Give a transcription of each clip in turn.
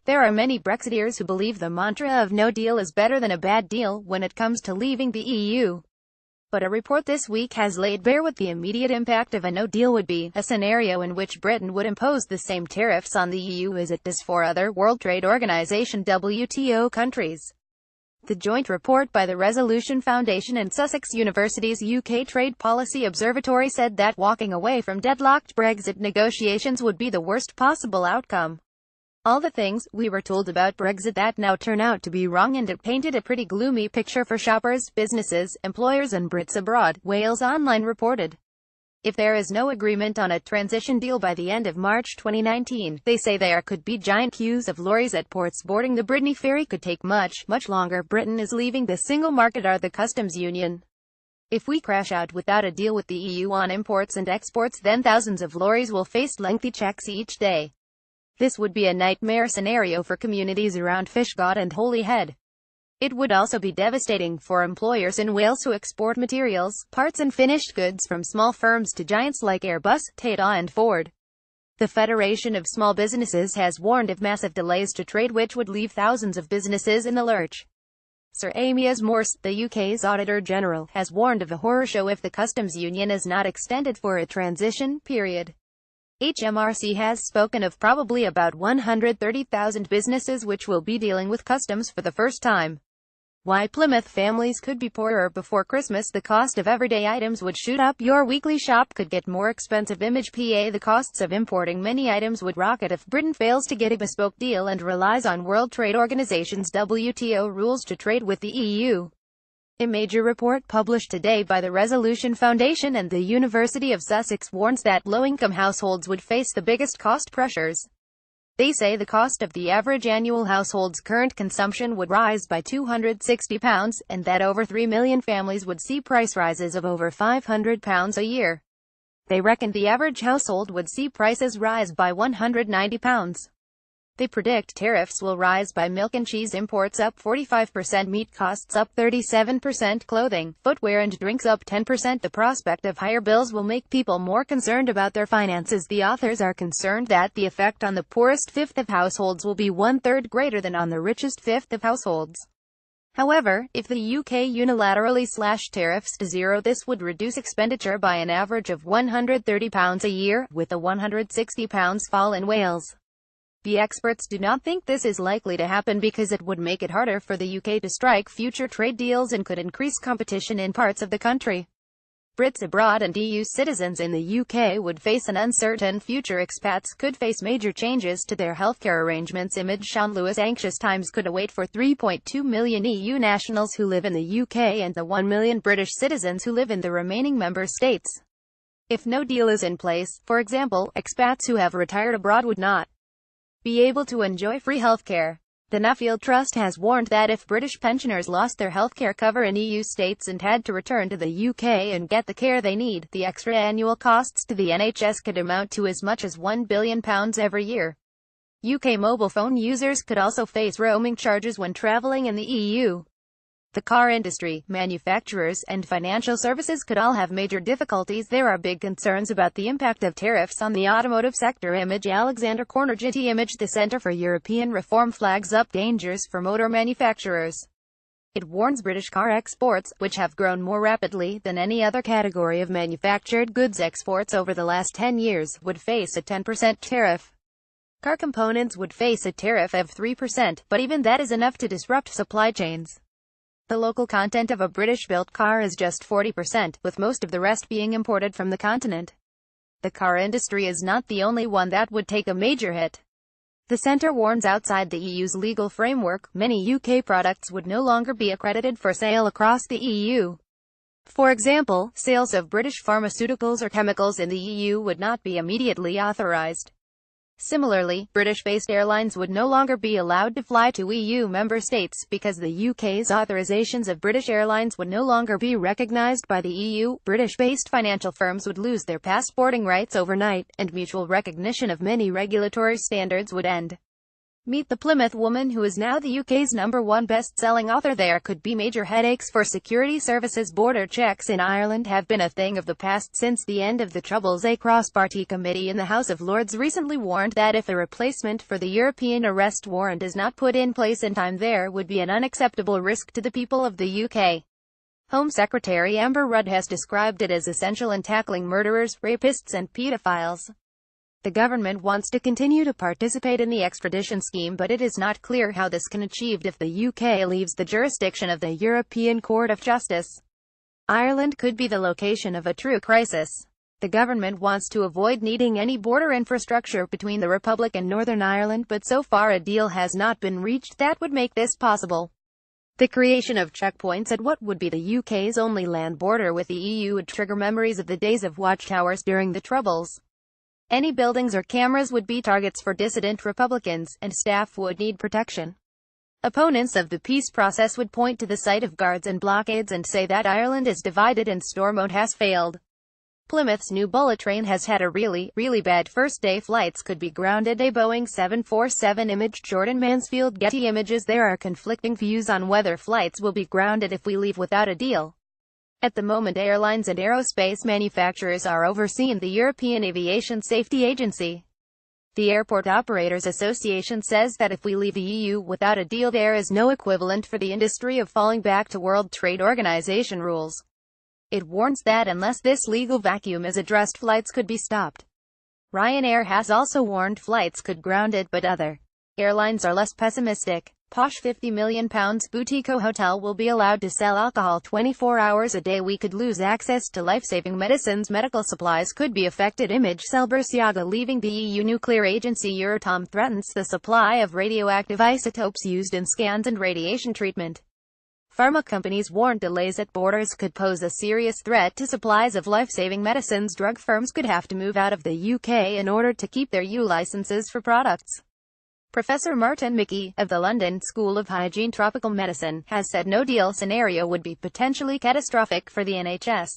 There are many Brexiteers who believe the mantra of no deal is better than a bad deal when it comes to leaving the EU. But a report this week has laid bare what the immediate impact of a no deal would be, a scenario in which Britain would impose the same tariffs on the EU as it does for other World Trade Organization (WTO) countries. The joint report by the Resolution Foundation and Sussex University's UK Trade Policy Observatory said that walking away from deadlocked Brexit negotiations would be the worst possible outcome. All the things we were told about Brexit that now turn out to be wrong, and it painted a pretty gloomy picture for shoppers, businesses, employers and Brits abroad, Wales Online reported. If there is no agreement on a transition deal by the end of March 2019, they say there could be giant queues of lorries at ports boarding the Brittany ferry could take much longer. Britain is leaving the single market or the customs union. If we crash out without a deal with the EU on imports and exports, then thousands of lorries will face lengthy checks each day. This would be a nightmare scenario for communities around Fishguard and Holyhead. It would also be devastating for employers in Wales who export materials, parts and finished goods from small firms to giants like Airbus, Tata and Ford. The Federation of Small Businesses has warned of massive delays to trade which would leave thousands of businesses in the lurch. Sir Amias Morse, the UK's Auditor General, has warned of a horror show if the customs union is not extended for a transition period. HMRC has spoken of probably about 130,000 businesses which will be dealing with customs for the first time. Why Plymouth families could be poorer before Christmas. The cost of everyday items would shoot up. Your weekly shop could get more expensive. Image PA. The costs of importing many items would rocket if Britain fails to get a bespoke deal and relies on World Trade Organization's WTO rules to trade with the EU. A major report published today by the Resolution Foundation and the University of Sussex warns that low-income households would face the biggest cost pressures. They say the cost of the average annual household's current consumption would rise by £260, and that over 3 million families would see price rises of over £500 a year. They reckon the average household would see prices rise by £190. They predict tariffs will rise by milk and cheese imports up 45%, meat costs up 37%, clothing, footwear and drinks up 10%. The prospect of higher bills will make people more concerned about their finances. The authors are concerned that the effect on the poorest fifth of households will be one-third greater than on the richest fifth of households. However, if the UK unilaterally slashed tariffs to zero, this would reduce expenditure by an average of £130 a year, with a £160 fall in Wales. The experts do not think this is likely to happen because it would make it harder for the UK to strike future trade deals and could increase competition in parts of the country. Brits abroad and EU citizens in the UK would face an uncertain future. Expats could face major changes to their healthcare arrangements. Image Sean Lewis. Anxious times could await for 3.2 million EU nationals who live in the UK and the 1 million British citizens who live in the remaining member states. If no deal is in place, for example, expats who have retired abroad would not be able to enjoy free healthcare. The Nuffield Trust has warned that if British pensioners lost their healthcare cover in EU states and had to return to the UK and get the care they need, the extra annual costs to the NHS could amount to as much as £1 billion every year. UK mobile phone users could also face roaming charges when travelling in the EU. The car industry, manufacturers, and financial services could all have major difficulties. There are big concerns about the impact of tariffs on the automotive sector. Image Alexander Corner-Gitty. Image The Centre for European Reform flags up dangers for motor manufacturers. It warns British car exports, which have grown more rapidly than any other category of manufactured goods exports over the last 10 years, would face a 10% tariff. Car components would face a tariff of 3%, but even that is enough to disrupt supply chains. The local content of a British-built car is just 40%, with most of the rest being imported from the continent. The car industry is not the only one that would take a major hit. The centre warns outside the EU's legal framework, many UK products would no longer be accredited for sale across the EU. For example, sales of British pharmaceuticals or chemicals in the EU would not be immediately authorised. Similarly, British-based airlines would no longer be allowed to fly to EU member states, because the UK's authorisations of British airlines would no longer be recognised by the EU. British-based financial firms would lose their passporting rights overnight, and mutual recognition of many regulatory standards would end. Meet the Plymouth woman who is now the UK's #1 best-selling author. There could be major headaches for security services. Border checks in Ireland have been a thing of the past since the end of the Troubles. A cross-party committee in the House of Lords recently warned that if a replacement for the European arrest warrant is not put in place in time, there would be an unacceptable risk to the people of the UK. Home Secretary Amber Rudd has described it as essential in tackling murderers, rapists and paedophiles. The government wants to continue to participate in the extradition scheme, but it is not clear how this can be achieved if the UK leaves the jurisdiction of the European Court of Justice. Ireland could be the location of a true crisis. The government wants to avoid needing any border infrastructure between the Republic and Northern Ireland, but so far a deal has not been reached that would make this possible. The creation of checkpoints at what would be the UK's only land border with the EU would trigger memories of the days of watchtowers during the Troubles. Any buildings or cameras would be targets for dissident Republicans, and staff would need protection. Opponents of the peace process would point to the sight of guards and blockades and say that Ireland is divided and Stormont has failed. Plymouth's new bullet train has had a really bad first day. Flights could be grounded. A Boeing 747 image. Jordan Mansfield. Getty Images. There are conflicting views on whether flights will be grounded if we leave without a deal. At the moment, airlines and aerospace manufacturers are overseeing the European Aviation Safety Agency. The Airport Operators Association says that if we leave the EU without a deal, there is no equivalent for the industry of falling back to World Trade Organization rules. It warns that unless this legal vacuum is addressed, flights could be stopped. Ryanair has also warned flights could grounded, but other airlines are less pessimistic. Posh £50 million boutique hotel will be allowed to sell alcohol 24 hours a day. We could lose access to life-saving medicines. Medical supplies could be affected. Image. Balenciaga leaving the EU. Nuclear agency Euratom threatens the supply of radioactive isotopes used in scans and radiation treatment. Pharma companies warn delays at borders could pose a serious threat to supplies of life-saving medicines. Drug firms could have to move out of the UK in order to keep their EU licenses for products. Professor Martin Mickey, of the London School of Hygiene Tropical Medicine, has said no-deal scenario would be potentially catastrophic for the NHS.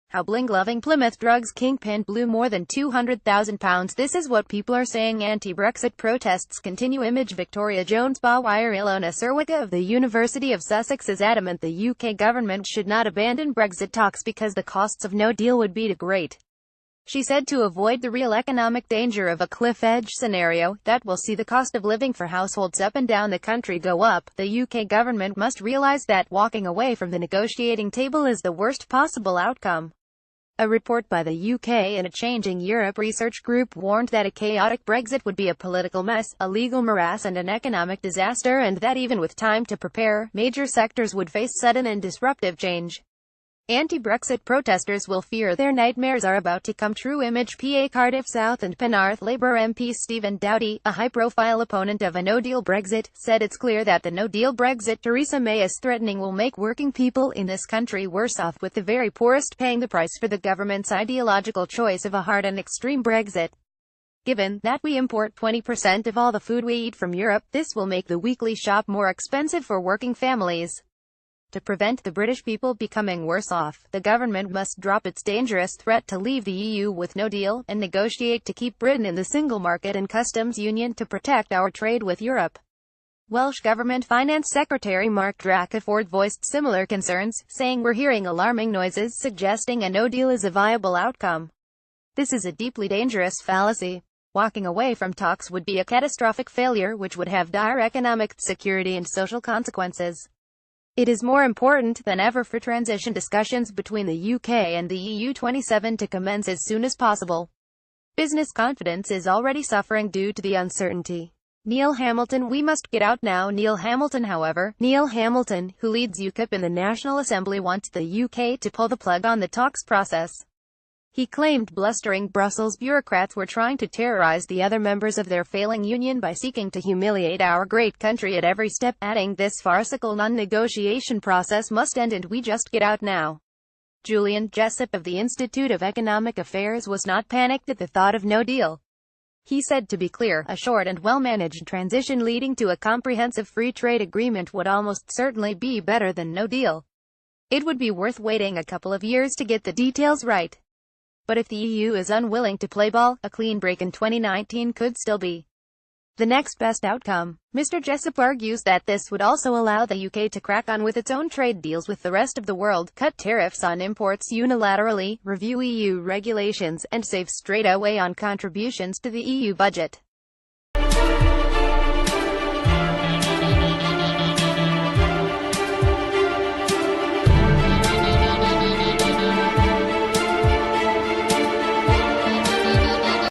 How bling-loving Plymouth drugs kingpin blew more than £200,000. This is what people are saying. Anti-Brexit protests continue. Image. Victoria Jones. Bawire. Ilona Serwicka of the University of Sussex is adamant the UK government should not abandon Brexit talks because the costs of no deal would be too great. She said to avoid the real economic danger of a cliff-edge scenario, that will see the cost of living for households up and down the country go up, the UK government must realise that walking away from the negotiating table is the worst possible outcome. A report by the UK and a Changing Europe research group warned that a chaotic Brexit would be a political mess, a legal morass and an economic disaster, and that even with time to prepare, major sectors would face sudden and disruptive change. Anti-Brexit protesters will fear their nightmares are about to come true. Image. PA Cardiff South and Penarth. Labour MP Stephen Doughty, a high-profile opponent of a no-deal Brexit, said it's clear that the no-deal Brexit Theresa May is threatening will make working people in this country worse off, with the very poorest paying the price for the government's ideological choice of a hard and extreme Brexit. Given that we import 20% of all the food we eat from Europe, this will make the weekly shop more expensive for working families. To prevent the British people becoming worse off, the government must drop its dangerous threat to leave the EU with no deal, and negotiate to keep Britain in the single market and customs union to protect our trade with Europe. Welsh Government Finance Secretary Mark Drakeford voiced similar concerns, saying we're hearing alarming noises suggesting a no deal is a viable outcome. This is a deeply dangerous fallacy. Walking away from talks would be a catastrophic failure which would have dire economic, security and social consequences. It is more important than ever for transition discussions between the UK and the EU 27 to commence as soon as possible. Business confidence is already suffering due to the uncertainty. Neil Hamilton. We must get out now. Neil Hamilton. However, Neil Hamilton, who leads UKIP in the National Assembly, wants the UK to pull the plug on the talks process. He claimed blustering Brussels bureaucrats were trying to terrorize the other members of their failing union by seeking to humiliate our great country at every step, adding this farcical non-negotiation process must end and we just get out now. Julian Jessup of the Institute of Economic Affairs was not panicked at the thought of no deal. He said, to be clear, a short and well-managed transition leading to a comprehensive free trade agreement would almost certainly be better than no deal. It would be worth waiting a couple of years to get the details right. But if the EU is unwilling to play ball, a clean break in 2019 could still be the next best outcome. Mr. Jessup argues that this would also allow the UK to crack on with its own trade deals with the rest of the world, cut tariffs on imports unilaterally, review EU regulations, and save straight away on contributions to the EU budget.